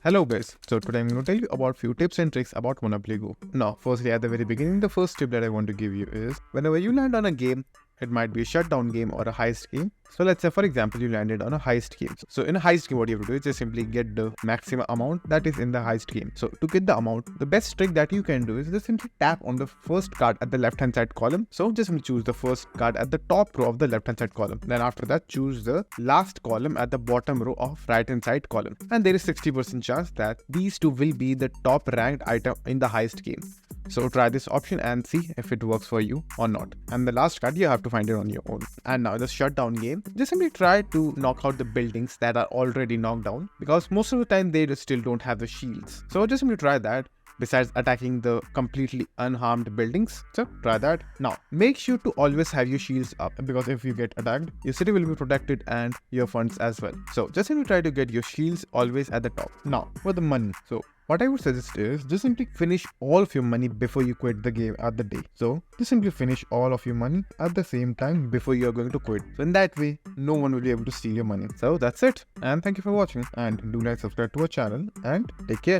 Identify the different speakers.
Speaker 1: Hello guys, so today I'm going to tell you about few tips and tricks about Monopoly Go. Now, firstly at the very beginning, the first tip that I want to give you is whenever you land on a game, it might be a shutdown game or a heist game. So let's say for example, you landed on a heist game. So in a heist game, what you have to do is just simply get the maximum amount that is in the heist game. So to get the amount, the best trick that you can do is just simply tap on the first card at the left hand side column. So just simply choose the first card at the top row of the left hand side column. Then after that, choose the last column at the bottom row of right hand side column. And there is 60% chance that these two will be the top ranked item in the heist game. So try this option and see if it works for you or not. And the last card, you have to find it on your own. And now the shutdown game, just simply try to knock out the buildings that are already knocked down, because most of the time they still don't have the shields. So just simply try that, besides attacking the completely unharmed buildings. So try that. Now make sure to always have your shields up, because if you get attacked, your city will be protected and your funds as well. So just simply try to get your shields always at the top. Now for the money, so what I would suggest is just simply finish all of your money before you quit the game at the day. So just simply finish all of your money at the same time before you are going to quit. So in that way, no one will be able to steal your money. So that's it. And thank you for watching. And do like, subscribe to our channel and take care.